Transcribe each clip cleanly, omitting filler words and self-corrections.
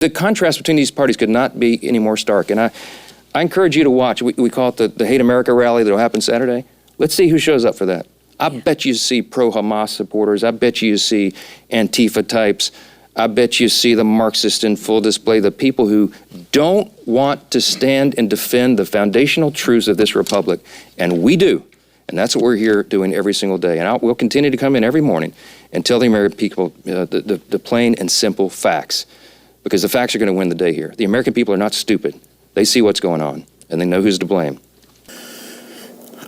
The contrast between these parties could not be any more stark. And I encourage you to watch. We call it the Hate America rally that will happen Saturday. Let's see who shows up for that. I bet you see pro-Hamas supporters. I bet you see Antifa types. I bet you see the Marxists in full display, the people who don't want to stand and defend the foundational truths of this republic. And we do. And that's what we're here doing every single day. And we'll continue to come in every morning and tell the American people the plain and simple facts. Because the facts are going to win the day here. The American people are not stupid. They see what's going on, and they know who's to blame.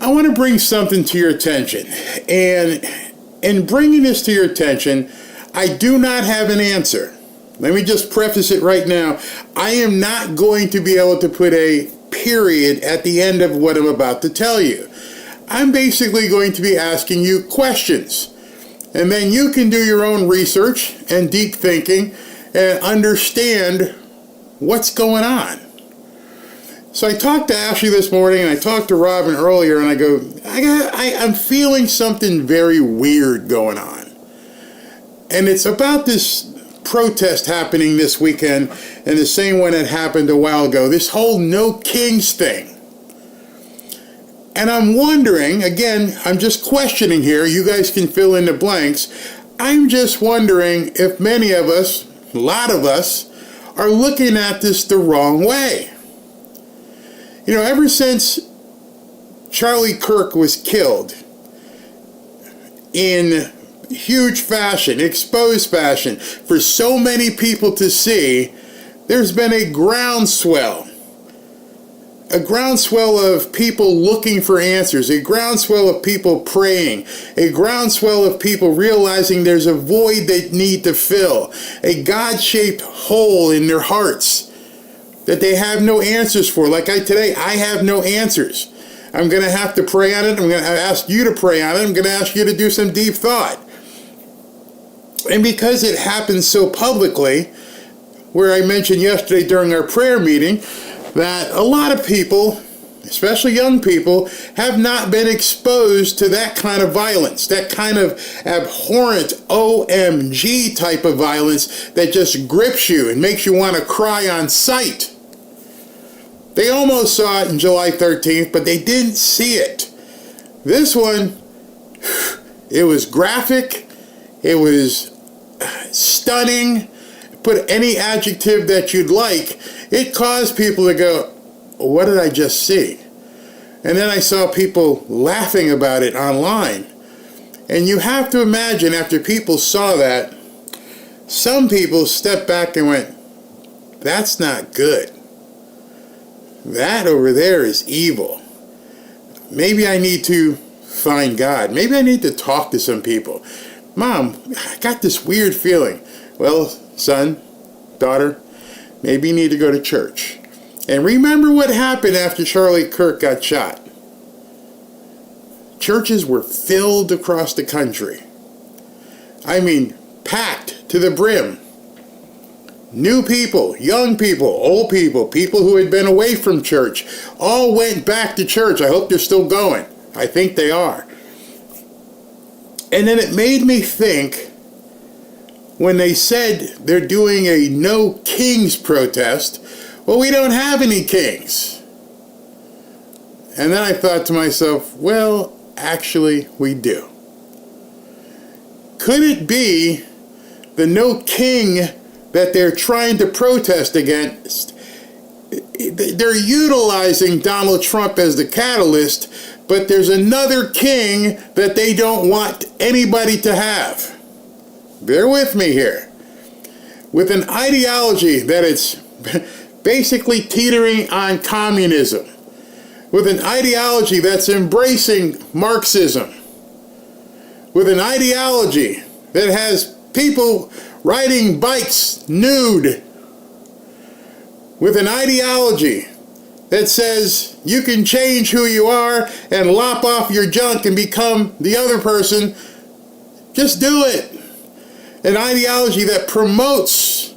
I want to bring something to your attention. And in bringing this to your attention, I do not have an answer. Let me just preface it right now. I am not going to be able to put a period at the end of what I'm about to tell you. I'm basically going to be asking you questions. And then you can do your own research and deep thinking and understand what's going on. So I talked to Ashley this morning, and I talked to Robin earlier, and I go, I'm feeling something very weird going on. And it's about this protest happening this weekend, and the same one that happened a while ago, this whole No Kings thing. And I'm wondering, again, I'm just questioning here, you guys can fill in the blanks, I'm just wondering if many of us, a lot of us, are looking at this the wrong way. You know, ever since Charlie Kirk was killed in huge fashion, exposed fashion, for so many people to see, there's been a groundswell of people looking for answers, a groundswell of people praying, a groundswell of people realizing there's a void they need to fill, a God-shaped hole in their hearts that they have no answers for. Like today, I have no answers. I'm going to have to pray on it. I'm going to ask you to pray on it. I'm going to ask you to do some deep thought. And because it happens so publicly, where I mentioned yesterday during our prayer meeting, that a lot of people, especially young people, have not been exposed to that kind of violence, that kind of abhorrent OMG type of violence that just grips you and makes you want to cry on sight. They almost saw it on July 13th, but they didn't see it. This one, it was graphic, it was stunning, put any adjective that you'd like. It caused people to go, what did I just see? And then I saw people laughing about it online. And you have to imagine, after people saw that, some people stepped back and went, that's not good. That over there is evil. Maybe I need to find God. Maybe I need to talk to some people. Mom, I got this weird feeling. Well, son, daughter, maybe you need to go to church. And remember what happened after Charlie Kirk got shot. Churches were filled across the country. I mean, packed to the brim. New people, young people, old people, people who had been away from church, all went back to church. I hope they're still going. I think they are. And then it made me think, when they said they're doing a No Kings protest, well, we don't have any kings. And then I thought to myself, well, actually, we do. Could it be the no king that they're trying to protest against? They're utilizing Donald Trump as the catalyst, but there's another king that they don't want anybody to have. Bear with me here. With an ideology that it's basically teetering on communism, with an ideology that's embracing Marxism, with an ideology that has people riding bikes nude, with an ideology that says you can change who you are and lop off your junk and become the other person, just do it. An ideology that promotes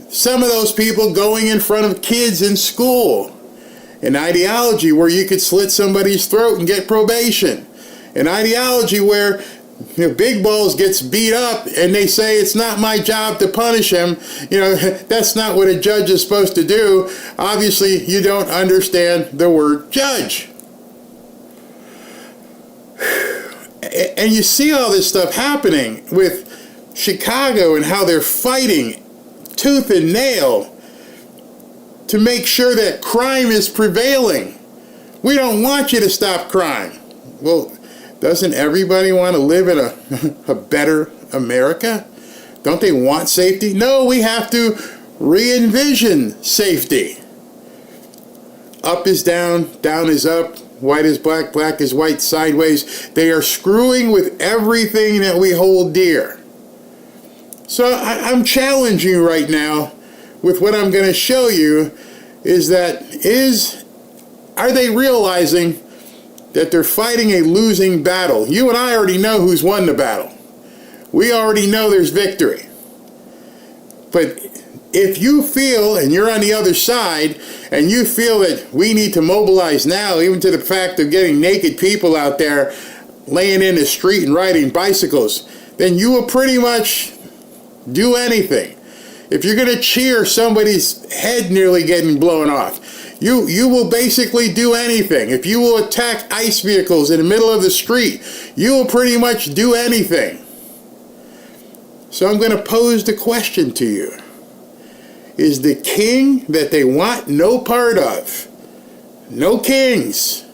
some of those people going in front of kids in school. An ideology where you could slit somebody's throat and get probation. An ideology where Big Balls gets beat up and they say it's not my job to punish him. That's not what a judge is supposed to do. Obviously, you don't understand the word judge. And you see all this stuff happening with Chicago and how they're fighting tooth and nail to make sure that crime is prevailing. We don't want you to stop crime. Well, doesn't everybody want to live in a better America? Don't they want safety? No, we have to re-envision safety. Up is down, down is up, white is black, black is white, sideways. They are screwing with everything that we hold dear. So I'm challenging you right now with what I'm going to show you are they realizing that they're fighting a losing battle? You and I already know who's won the battle. We already know there's victory. But if you feel, and you're on the other side, and you feel that we need to mobilize now, even to the fact of getting naked people out there laying in the street and riding bicycles, then you will pretty much do anything. If you're going to cheer somebody's head nearly getting blown off, you will basically do anything. If you will attack ICE vehicles in the middle of the street, you will pretty much do anything. So I'm going to pose the question to you. Is the king that they want no part of, no kings,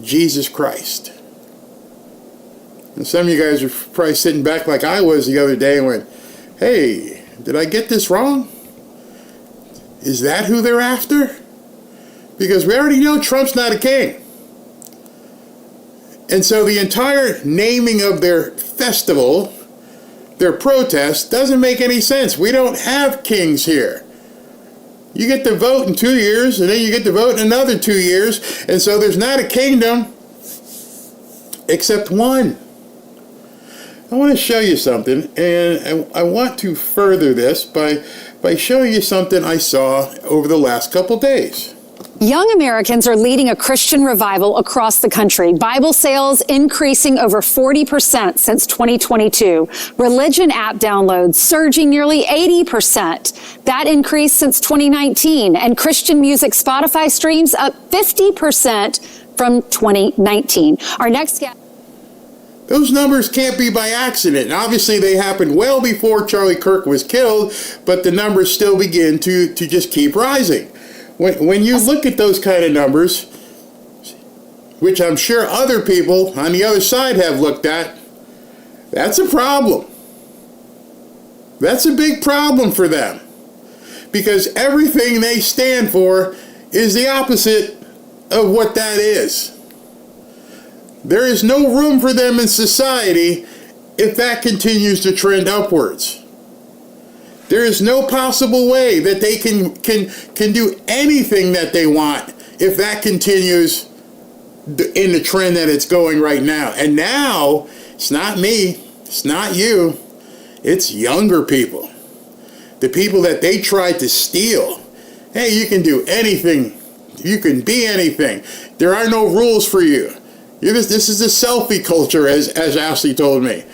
Jesus Christ? And some of you guys are probably sitting back like I was the other day and went, hey, did I get this wrong? Is that who they're after? Because we already know Trump's not a king. And so the entire naming of their festival, their protest, doesn't make any sense. We don't have kings here. You get to vote in 2 years, and then you get to vote in another 2 years, and so there's not a kingdom except one. I want to show you something, and I want to further this by showing you something I saw over the last couple days. Young Americans are leading a Christian revival across the country. Bible sales increasing over 40% since 2022. Religion app downloads surging nearly 80%. That increase since 2019. And Christian music Spotify streams up 50% from 2019. Our next guest. Those numbers can't be by accident. Obviously, they happened well before Charlie Kirk was killed, but the numbers still begin to just keep rising. When you look at those kind of numbers, which I'm sure other people on the other side have looked at, that's a problem. That's a big problem for them. Because everything they stand for is the opposite of what that is. There is no room for them in society if that continues to trend upwards. There is no possible way that they can do anything that they want if that continues in the trend that it's going right now. And now, it's not me, it's not you, it's younger people. The people that they tried to steal. Hey, you can do anything. You can be anything. There are no rules for you. This is the selfie culture, as Ashley told me,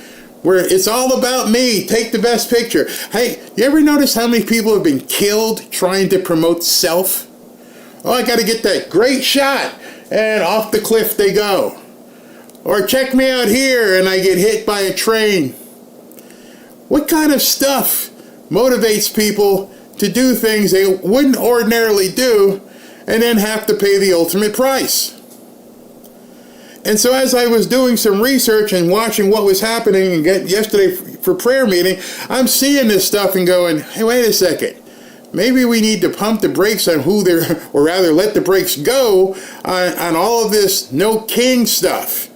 where it's all about me. Take the best picture. Hey, you ever notice how many people have been killed trying to promote self? Oh, I got to get that great shot, and off the cliff they go. Or check me out here, and I get hit by a train. What kind of stuff motivates people to do things they wouldn't ordinarily do and then have to pay the ultimate price? And so as I was doing some research and watching what was happening yesterday for prayer meeting, I'm seeing this stuff and going, hey, wait a second. Maybe we need to pump the brakes on or rather let the brakes go on all of this no king stuff.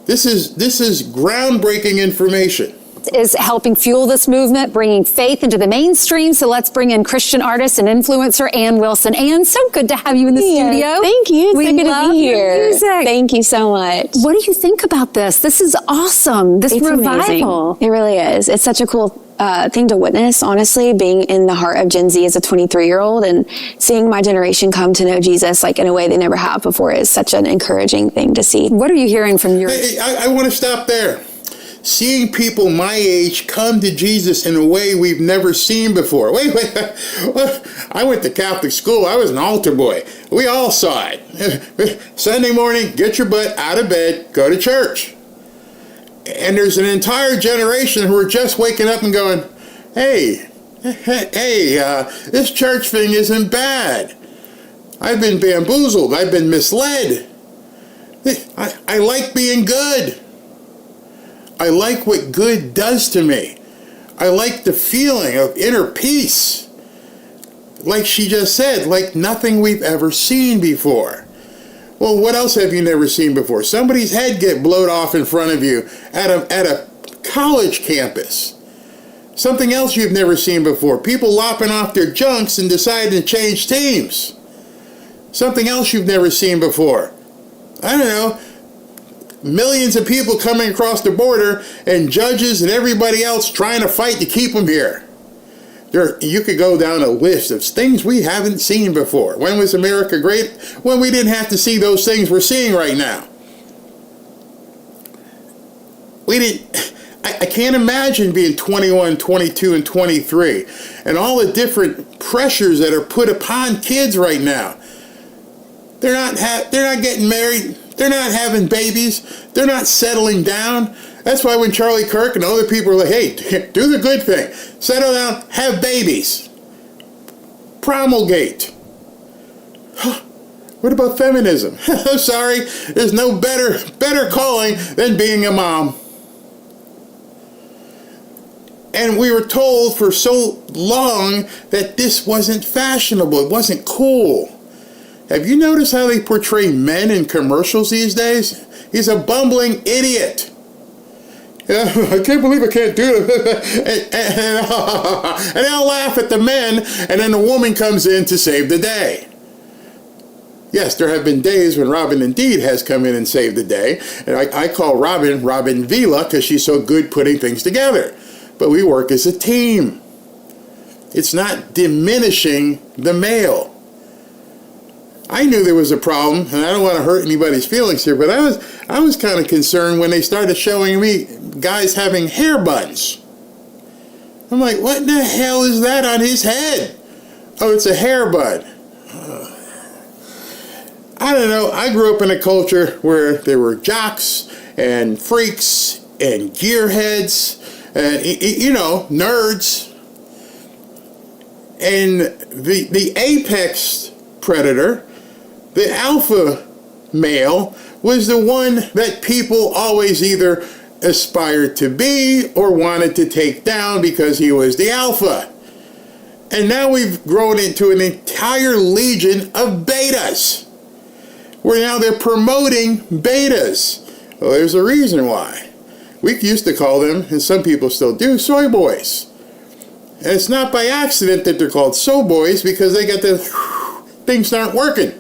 This is groundbreaking information. is helping fuel this movement, bringing faith into the mainstream. So let's bring in Christian artist and influencer Ann Wilson. Ann, so good to have you in the studio. Thank you. It's We so good to love be your here. music. Thank you so much. What do you think about this? This is awesome. This It's revival. amazing. It really is. It's such a cool thing to witness, honestly, being in the heart of Gen Z as a 23-year-old and seeing my generation come to know Jesus like in a way they never have before is such an encouraging thing to see. What are you hearing from your... Hey, I want to stop there. Seeing people my age come to Jesus in a way we've never seen before. Wait. I went to Catholic school. I was an altar boy. We all saw it. Sunday morning, get your butt out of bed, go to church. And there's an entire generation who are just waking up and going, hey, this church thing isn't bad. I've been bamboozled. I've been misled. I like being good. I like what good does to me. I like the feeling of inner peace. Like she just said, like nothing we've ever seen before. Well, what else have you never seen before? Somebody's head get blowed off in front of you at a college campus. Something else you've never seen before. People lopping off their junks and deciding to change teams. Something else you've never seen before. I don't know. Millions of people coming across the border and judges and everybody else trying to fight to keep them here. You could go down a list of things we haven't seen before. When was America great? When we didn't have to see those things we're seeing right now. I can't imagine being 21, 22, and 23 and all the different pressures that are put upon kids right now. They're not getting married. They're not having babies. They're not settling down. That's why when Charlie Kirk and other people are like, hey, do the good thing. Settle down, have babies. Promulgate. What about feminism? I'm sorry, there's no better calling than being a mom. And we were told for so long that this wasn't fashionable. It wasn't cool. Have you noticed how they portray men in commercials these days? He's a bumbling idiot. I can't believe I can't do it. and they'll laugh at the men, and then the woman comes in to save the day. Yes, there have been days when Robin indeed has come in and saved the day. And I call Robin Vila because she's so good putting things together. But we work as a team. It's not diminishing the male. I knew there was a problem, and I don't want to hurt anybody's feelings here, but I was kind of concerned when they started showing me guys having hair buns. I'm like, what in the hell is that on his head? Oh, it's a hair bun. I don't know. I grew up in a culture where there were jocks and freaks and gearheads and, nerds. And the apex predator, the alpha male, was the one that people always either aspired to be or wanted to take down because he was the alpha. And now we've grown into an entire legion of betas, where now they're promoting betas. Well, there's a reason why. We used to call them, and some people still do, soy boys. And it's not by accident that they're called soy boys, because they got the things aren't working.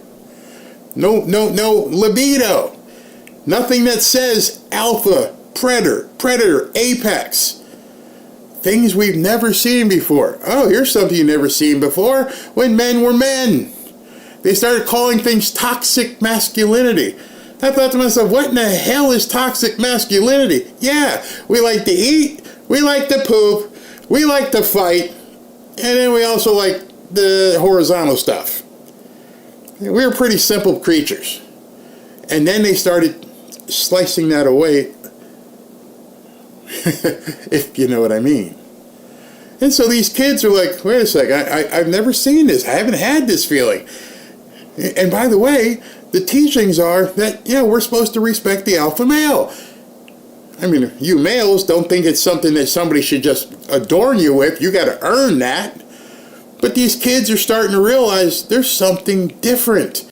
No libido. Nothing that says alpha, predator, apex. Things we've never seen before. Oh, here's something you've never seen before. When men were men, they started calling things toxic masculinity. I thought to myself, what in the hell is toxic masculinity? Yeah, we like to eat, we like to poop, we like to fight, and then we also like the horizontal stuff. We were pretty simple creatures. And then they started slicing that away, if you know what I mean. And so these kids are like, wait a second, I've never seen this. I haven't had this feeling. And by the way, the teachings are that, we're supposed to respect the alpha male. I mean, you males don't think it's something that somebody should just adorn you with. You got to earn that. But these kids are starting to realize there's something different,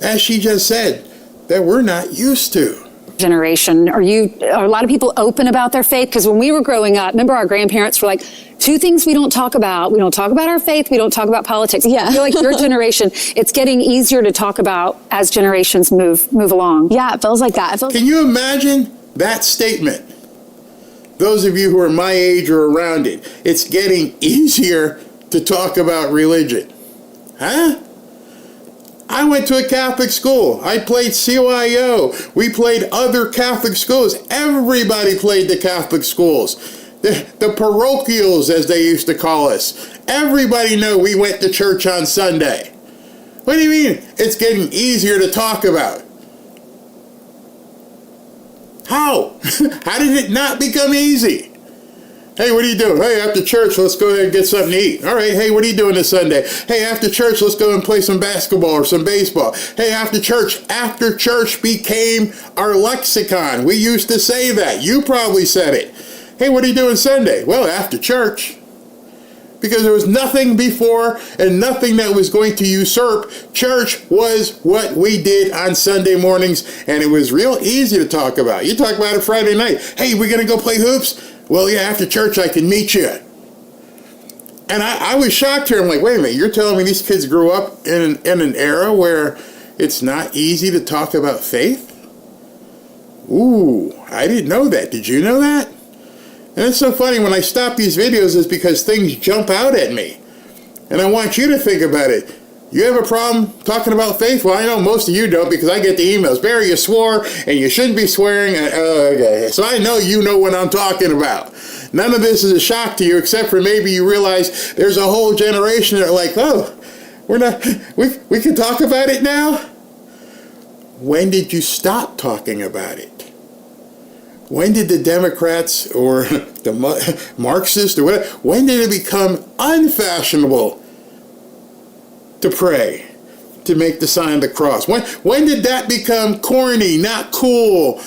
as she just said, that we're not used to. generation? Are a lot of people open about their faith? Because when we were growing up, remember our grandparents were like, two things we don't talk about. We don't talk about our faith. We don't talk about politics. Yeah. I feel like your generation, it's getting easier to talk about as generations move along. Yeah, it feels like that. Can you imagine that statement? Those of you who are my age or around it, it's getting easier to talk about religion. Huh? I went to a Catholic school. I played CYO. We played other Catholic schools. Everybody played the Catholic schools. The parochials, as they used to call us. Everybody knew we went to church on Sunday. What do you mean it's getting easier to talk about? How? How did it not become easy? Hey, what are you doing? Hey, after church, let's go ahead and get something to eat. All right, hey, what are you doing this Sunday? Hey, after church, let's go and play some basketball or some baseball. Hey, after church became our lexicon. We used to say that. You probably said it. Hey, what are you doing Sunday? Well, after church. Because there was nothing before and nothing that was going to usurp. Church was what we did on Sunday mornings, and it was real easy to talk about. You talk about it Friday night. Hey, we're going to go play hoops? Well, yeah, after church I can meet you. And I was shocked here. I'm like, wait a minute, you're telling me these kids grew up in an era where it's not easy to talk about faith? Ooh, I didn't know that. Did you know that? And it's so funny, when I stop these videos, it's because things jump out at me. And I want you to think about it. You have a problem talking about faith? Well, I know most of you don't, because I get the emails. Barry, you swore, and you shouldn't be swearing. Okay. So I know you know what I'm talking about. None of this is a shock to you, except for maybe you realize there's a whole generation that are like, oh, we can talk about it now? When did you stop talking about it? When did the Democrats or the Marxists or whatever, when did it become unfashionable to pray, to make the sign of the cross? When did that become corny, not cool,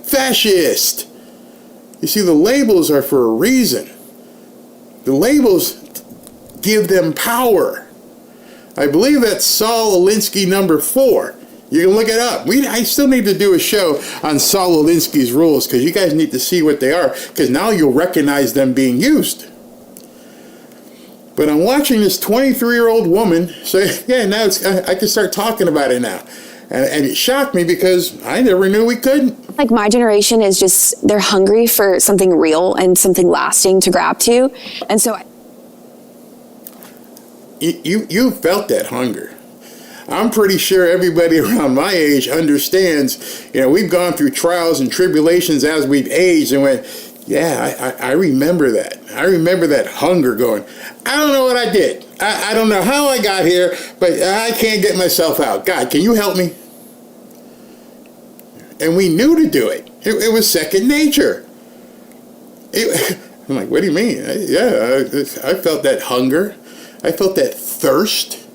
fascist? You see, the labels are for a reason. The labels give them power. I believe that's Saul Alinsky number 4. You can look it up. I still need to do a show on Saul Alinsky's rules, because you guys need to see what they are, because now you'll recognize them being used. But I'm watching this 23-year-old woman say, yeah, now I can start talking about it now. And it shocked me, because I never knew we couldn't. Like, my generation is just, they're hungry for something real and something lasting to grab to. And so you felt that hunger. I'm pretty sure everybody around my age understands, we've gone through trials and tribulations as we've aged, and went, yeah, I remember that. I remember that hunger going, I don't know what I did. I don't know how I got here, but I can't get myself out. God, can you help me? And we knew to do it. It was second nature. I'm like, what do you mean? I felt that hunger. I felt that thirst.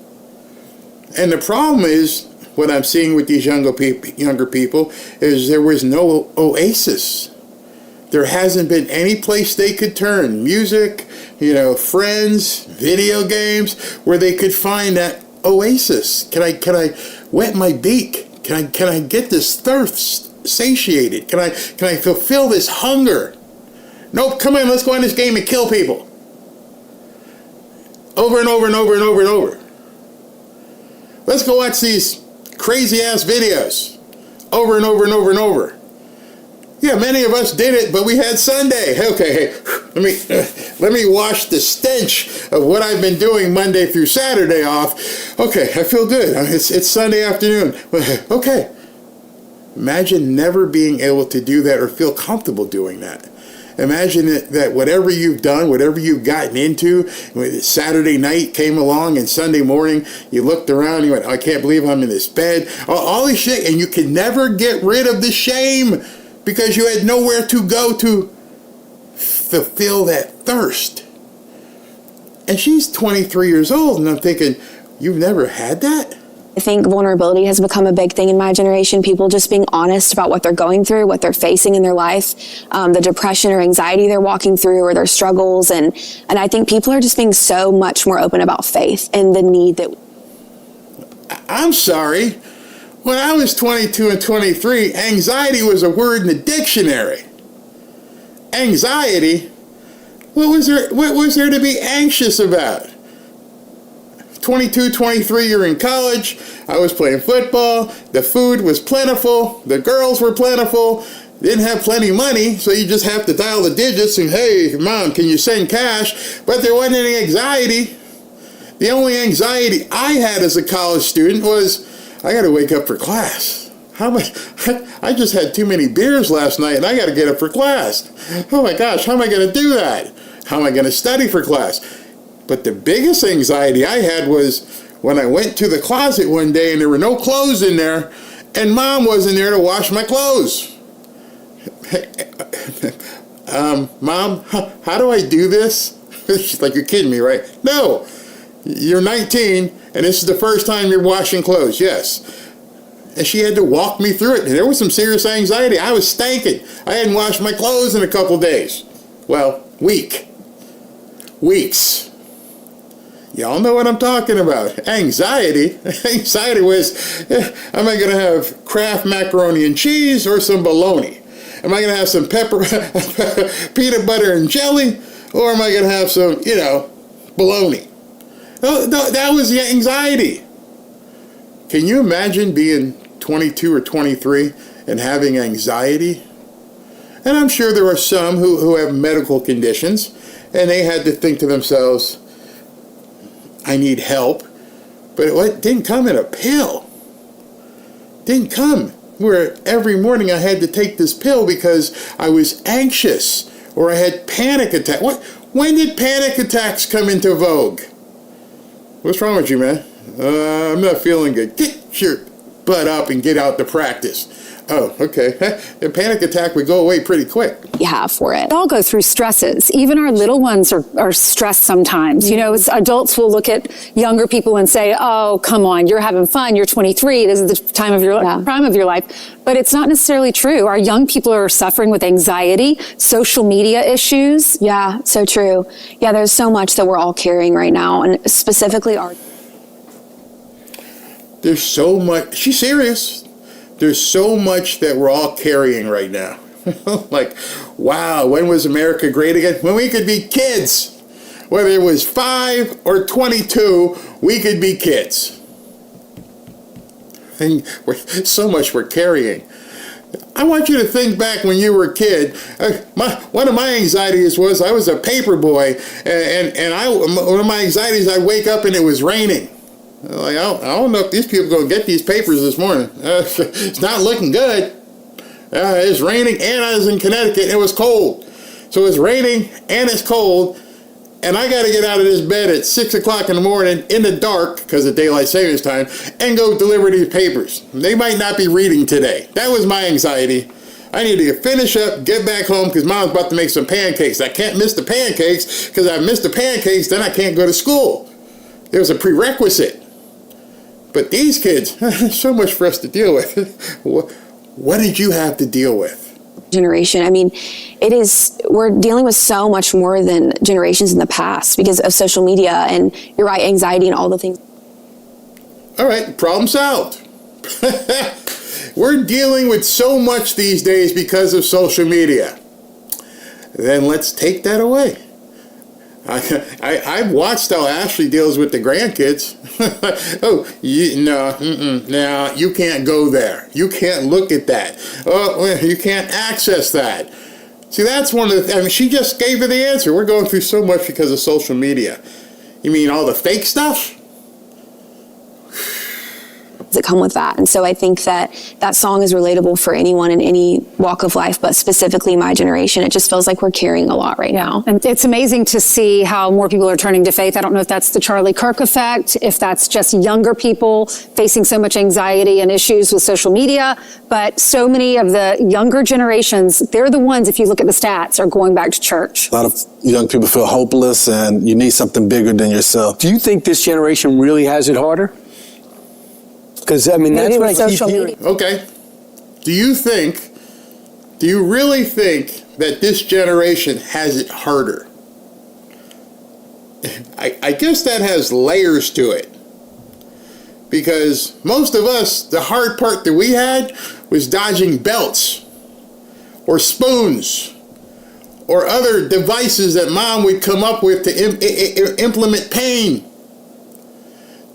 And the problem is, what I'm seeing with these younger people is there was no oasis. There hasn't been any place they could turn. Music, friends, video games, where they could find that oasis. Can I wet my beak? Can I get this thirst satiated? Can I fulfill this hunger? Nope, come on, let's go on this game and kill people. Over and over and over and over and over. Let's go watch these crazy-ass videos over and over and over and over. Yeah, many of us did it, but we had Sunday. Okay, let me wash the stench of what I've been doing Monday through Saturday off. Okay, I feel good. It's Sunday afternoon. Okay. Imagine never being able to do that or feel comfortable doing that. Imagine that whatever you've done, whatever you've gotten into, Saturday night came along and Sunday morning, you looked around and you went, I can't believe I'm in this bed. All this shit, and you could never get rid of the shame because you had nowhere to go to fulfill that thirst. And she's 23 years old, and I'm thinking, you've never had that? I think vulnerability has become a big thing in my generation. People just being honest about what they're going through, what they're facing in their life, the depression or anxiety they're walking through, or their struggles. And I think people are just being so much more open about faith and the need that. I'm sorry. When I was 22 and 23, anxiety was a word in the dictionary. Anxiety? What was there to be anxious about? 22, 23, you're in college. I was playing football. The food was plentiful. The girls were plentiful. Didn't have plenty of money, so you just have to dial the digits and, hey, Mom, can you send cash? But there wasn't any anxiety. The only anxiety I had as a college student was, I got to wake up for class. I just had too many beers last night, and I got to get up for class. Oh my gosh, how am I going to do that? How am I going to study for class? But the biggest anxiety I had was when I went to the closet one day and there were no clothes in there, and Mom wasn't there to wash my clothes. Mom, how do I do this? She's like, you're kidding me, right? No, you're 19, and this is the first time you're washing clothes, yes. And she had to walk me through it. And there was some serious anxiety. I was stanking. I hadn't washed my clothes in a couple days. Well, weeks. Y'all know what I'm talking about. Anxiety. Anxiety was, am I going to have Kraft macaroni and cheese or some bologna? Am I going to have some peanut butter and jelly? Or am I going to have some, bologna? No, that was the anxiety. Can you imagine being 22 or 23 and having anxiety? And I'm sure there are some who have medical conditions, and they had to think to themselves, I need help. But it didn't come in a pill. Didn't come where every morning I had to take this pill because I was anxious or I had panic attack. When did panic attacks come into vogue? What's wrong with you, man? I'm not feeling good. Get your butt up and get out to practice. Oh, okay. A panic attack would go away pretty quick. Yeah, for it. We all go through stresses. Even our little ones are stressed sometimes. As adults will look at younger people and say, oh, come on, you're having fun. You're 23. This is the prime of your life. But it's not necessarily true. Our young people are suffering with anxiety, social media issues. Yeah, so true. Yeah, there's so much that we're all carrying right now, and specifically our... There's so much. She's serious. There's so much that we're all carrying right now. Like, wow, when was America great again? When we could be kids. Whether it was 5 or 22, we could be kids. And so much we're carrying. I want you to think back when you were a kid. One of my anxieties was I was a paper boy, and one of my anxieties, I'd wake up and it was raining. Like, I don't know if these people are going to get these papers this morning. It's not looking good. It's raining, and I was in Connecticut, and it was cold. So it's raining, and it's cold, and I got to get out of this bed at 6 o'clock in the morning in the dark, because of daylight savings time, and go deliver these papers. They might not be reading today. That was my anxiety. I need to finish up, get back home, because Mom's about to make some pancakes. I can't miss the pancakes, because if I miss the pancakes, then I can't go to school. It was a prerequisite. But these kids, so much for us to deal with. What did you have to deal with? Generation. I mean, we're dealing with so much more than generations in the past because of social media and, you're right, anxiety and all the things. All right, problem solved. We're dealing with so much these days because of social media. Then let's take that away. I've watched how Ashley deals with the grandkids. Oh, no, you can't go there. You can't look at that. Oh, you can't access that. See, that's one of the, she just gave her the answer. We're going through so much because of social media. You mean all the fake stuff? That come with that. And so I think that song is relatable for anyone in any walk of life, but specifically my generation. It just feels like we're carrying a lot right now. And it's amazing to see how more people are turning to faith. I don't know if that's the Charlie Kirk effect, if that's just younger people facing so much anxiety and issues with social media, but so many of the younger generations, they're the ones, if you look at the stats, are going back to church. A lot of young people feel hopeless and you need something bigger than yourself. Do you think this generation really has it harder? Because, I mean, that's what I keep hearing. Okay. Do you really think that this generation has it harder? I guess that has layers to it. Because most of us, the hard part that we had was dodging belts or spoons or other devices that mom would come up with to implement pain.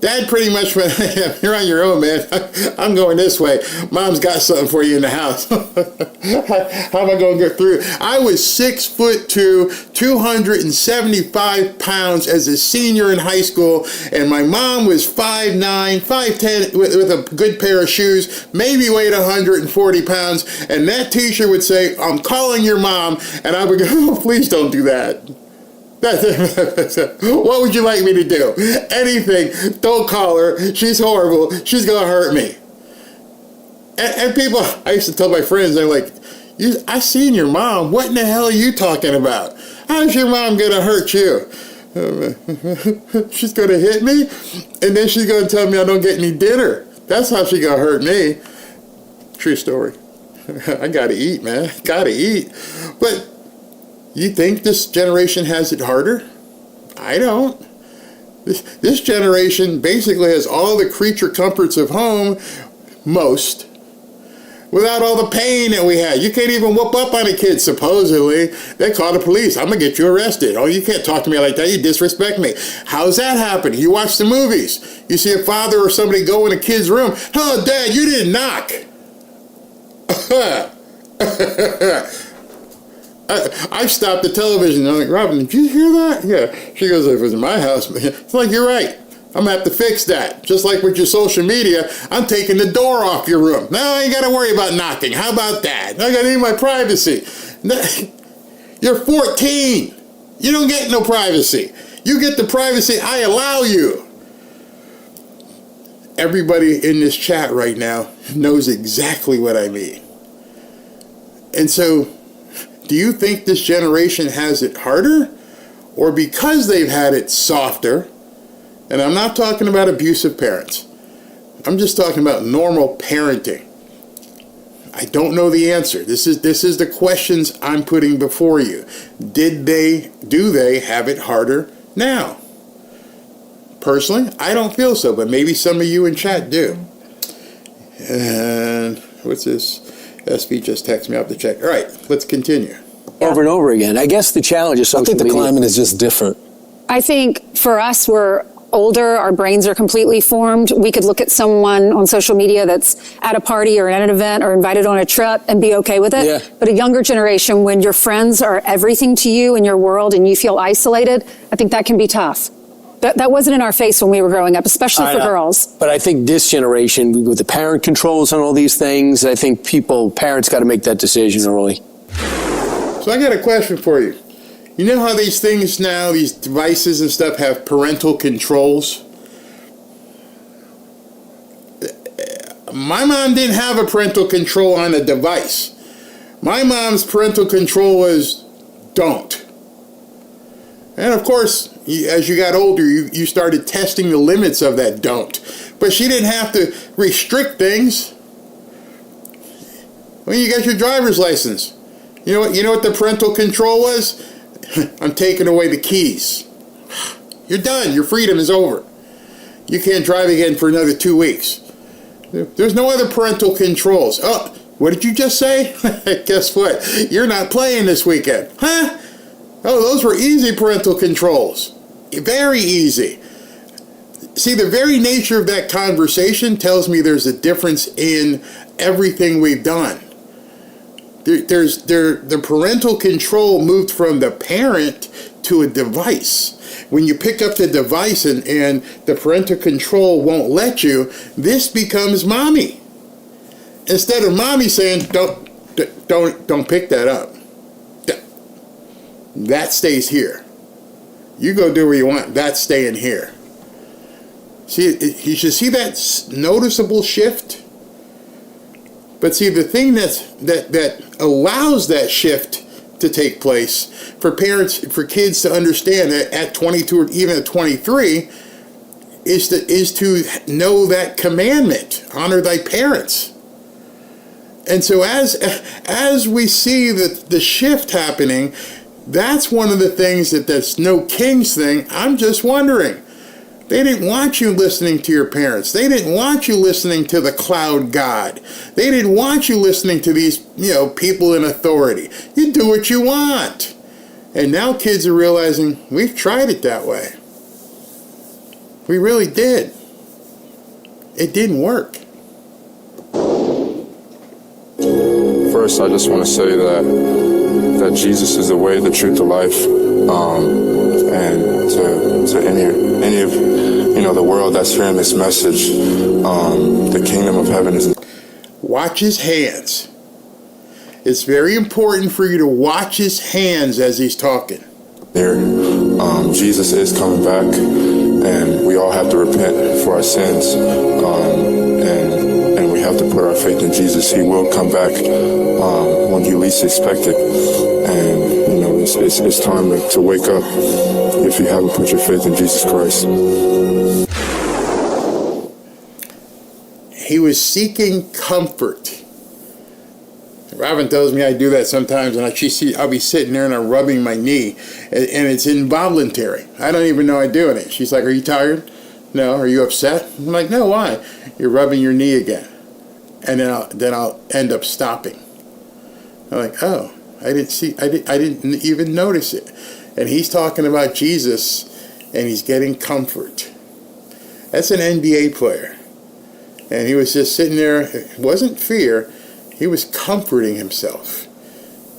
Dad pretty much went, you're on your own, man. I'm going this way. Mom's got something for you in the house. How am I going to get through? I was 6'2", 275 pounds as a senior in high school, and my mom was 5'9", 5'10", with a good pair of shoes, maybe weighed 140 pounds, and that teacher would say, I'm calling your mom, and I would go, oh, please don't do that. What would you like me to do? Anything. Don't call her. She's horrible. She's going to hurt me. And people, I used to tell my friends, they're like, I seen your mom. What in the hell are you talking about? How's your mom going to hurt you? She's going to hit me, and then she's going to tell me I don't get any dinner. That's how she's going to hurt me. True story. I got to eat, man. Got to eat. But you think this generation has it harder? I don't. This generation basically has all the creature comforts of home, most, without all the pain that we had. You can't even whoop up on a kid, supposedly. They call the police. I'm going to get you arrested. Oh, you can't talk to me like that. You disrespect me. How's that happen? You watch the movies. You see a father or somebody go in a kid's room. Oh, Dad, you didn't knock. I stopped the television. I'm like, Robin, did you hear that? Yeah. She goes, if it was in my house. It's like, you're right. I'm going to have to fix that. Just like with your social media, I'm taking the door off your room. Now I ain't got to worry about knocking. How about that? I got to need my privacy. You're 14. You don't get no privacy. You get the privacy I allow you. Everybody in this chat right now knows exactly what I mean. And so, do you think this generation has it harder? Or because they've had it softer? And I'm not talking about abusive parents. I'm just talking about normal parenting. I don't know the answer. This is the questions I'm putting before you. Do they have it harder now? Personally, I don't feel so, but maybe some of you in chat do. And what's this? SB just texted me off the check. All right, let's continue. Over and over again. I guess the challenge is social I think the media. climate is just different. I think for us, we're older, our brains are completely formed. We could look at someone on social media that's at a party or at an event or invited on a trip and be okay with it. Yeah. But a younger generation, when your friends are everything to you in your world and you feel isolated, I think that can be tough. That wasn't in our face when we were growing up, especially for girls. But I think this generation, with the parent controls on all these things, I think parents got to make that decision early. So I got a question for you. You know how these things now, these devices and stuff, have parental controls? My mom didn't have a parental control on a device. My mom's parental control was don't. And of course, as you got older, you started testing the limits of that don't. But she didn't have to restrict things. When you got your driver's license, you know what the parental control was? I'm taking away the keys. You're done. Your freedom is over. You can't drive again for another 2 weeks. There's no other parental controls. Oh, what did you just say? Guess what? You're not playing this weekend. Huh? Oh, those were easy parental controls. Very easy. See, the very nature of that conversation tells me there's a difference in everything we've done. The parental control moved from the parent to a device. When you pick up the device and the parental control won't let you, this becomes mommy. Instead of mommy saying, don't pick that up. That stays here. You go do what you want. That's staying here. See, you should see that noticeable shift. But see, the thing that allows that shift to take place for parents, for kids to understand that at 22 or even at 23 is to know that commandment, honor thy parents. And so as we see the shift happening, that's one of the things that's no king's thing. I'm just wondering, They didn't want you listening to your parents. They didn't want you listening to the cloud god. They didn't want you listening to these, people in authority. You do what you want. And now kids are realizing we've tried it that way. We really did. It didn't work. First, I just want to say that Jesus is the way, the truth, the life, and to any of the world that's hearing this message, the kingdom of heaven is. Watch his hands. It's very important for you to watch his hands as he's talking. There, Jesus is coming back, and we all have to repent for our sins, and we have to put our faith in Jesus. He will come back when you least expect it, and it's time to wake up if you haven't put your faith in Jesus Christ. He was seeking comfort. Robin tells me I do that sometimes, and I'll be sitting there and I'm rubbing my knee, and it's involuntary. I don't even know I'm doing it. She's like, "Are you tired?" "No." "Are you upset?" I'm like, "No, why?" "You're rubbing your knee again." And then I'll end up stopping. I'm like, "Oh, I didn't even notice it." And he's talking about Jesus, and he's getting comfort. That's an NBA player. And he was just sitting there. It wasn't fear. He was comforting himself.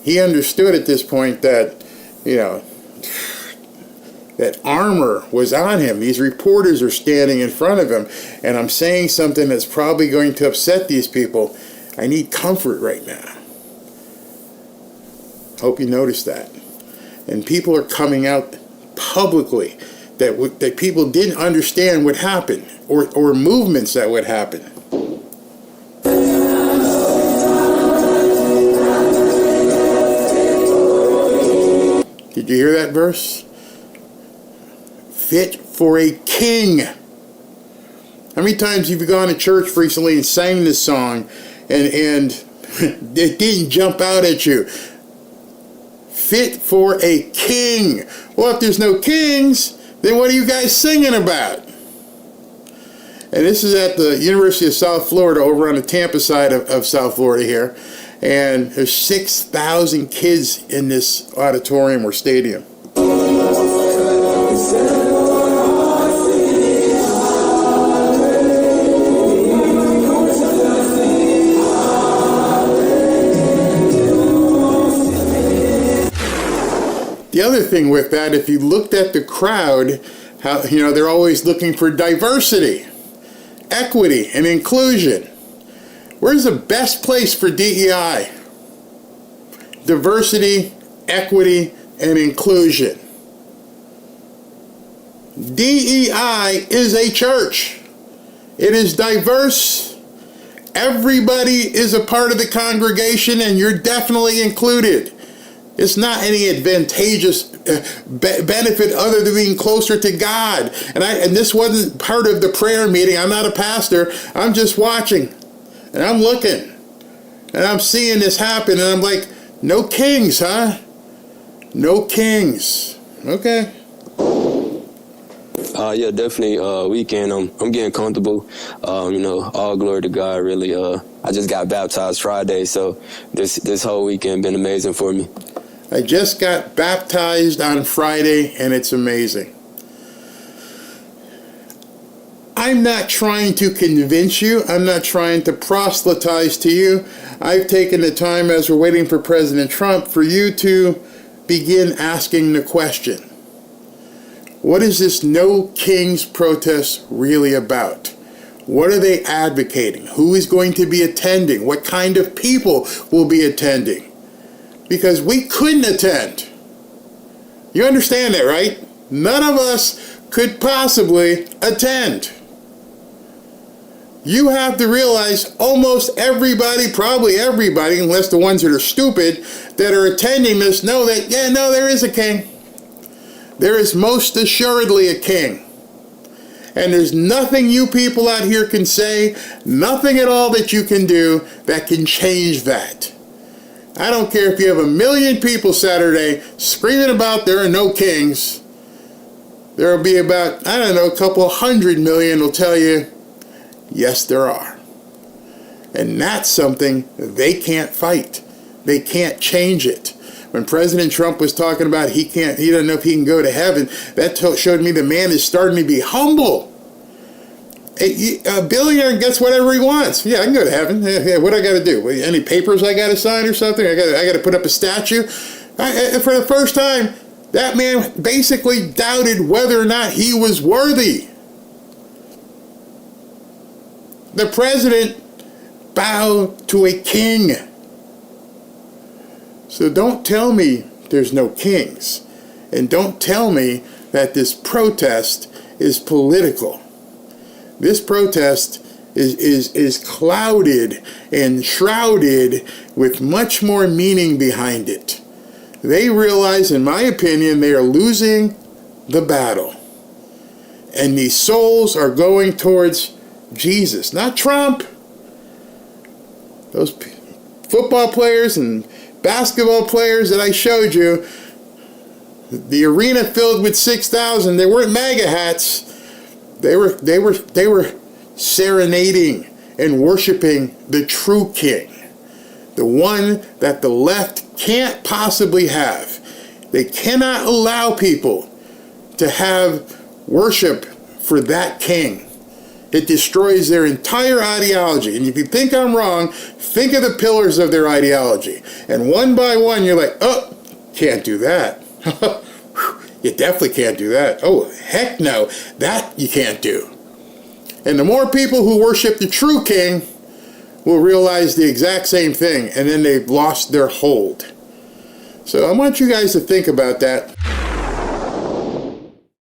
He understood at this point that, that armor was on him. These reporters are standing in front of him, and I'm saying something that's probably going to upset these people. I need comfort right now. Hope you noticed that. And people are coming out publicly that people didn't understand would happen, or movements that would happen. Did you hear that verse? Fit for a king. How many times have you gone to church recently and sang this song and it didn't jump out at you? Fit for a king. Well, if there's no kings, then what are you guys singing about? And this is at the University of South Florida, over on the Tampa side of South Florida here. And there's 6,000 kids in this auditorium or stadium. The other thing with that, if you looked at the crowd, how they're always looking for diversity, equity, and inclusion. Where's the best place for DEI? Diversity, equity, and inclusion. DEI is a church. It is diverse. Everybody is a part of the congregation, and you're definitely included. It's not any advantageous benefit other than being closer to God. And this wasn't part of the prayer meeting. I'm not a pastor. I'm just watching. And I'm looking. And I'm seeing this happen. And I'm like, no kings, huh? No kings. Okay. Yeah, definitely. Weekend, I'm getting comfortable. All glory to God, really. I just got baptized Friday, so this whole weekend been amazing for me. I just got baptized on Friday, and it's amazing. I'm not trying to convince you. I'm not trying to proselytize to you. I've taken the time, as we're waiting for President Trump, for you to begin asking the question. What is this No Kings protest really about? What are they advocating? Who is going to be attending? What kind of people will be attending? Because we couldn't attend. You understand that, right? None of us could possibly attend. You have to realize almost everybody, probably everybody, unless the ones that are stupid, that are attending this know that, there is a king. There is most assuredly a king. And there's nothing you people out here can say, nothing at all that you can do that can change that. I don't care if you have 1 million people Saturday screaming about there are no kings. There will be about, I don't know, a couple 100 million will tell you, yes, there are. And that's something they can't fight. They can't change it. When President Trump was talking about he doesn't know if he can go to heaven, that showed me the man is starting to be humble. A billionaire gets whatever he wants. Yeah, I can go to heaven. Yeah, what I got to do? Any papers I got to sign or something? I got to put up a statue? For the first time, that man basically doubted whether or not he was worthy. The president bowed to a king. So don't tell me there's no kings. And don't tell me that this protest is political. This protest is clouded and shrouded with much more meaning behind it. They realize, in my opinion, they are losing the battle. And these souls are going towards Jesus, not Trump. Those football players and basketball players that I showed you, the arena filled with 6,000, they weren't MAGA hats. They were serenading and worshiping the true king, the one that the left can't possibly have. They cannot allow people to have worship for that king. It destroys their entire ideology. And if you think I'm wrong, think of the pillars of their ideology. And one by one, you're like, oh, can't do that. You definitely can't do that. Oh, heck no, that you can't do. And the more people who worship the true king will realize the exact same thing, and then they've lost their hold. So I want you guys to think about that.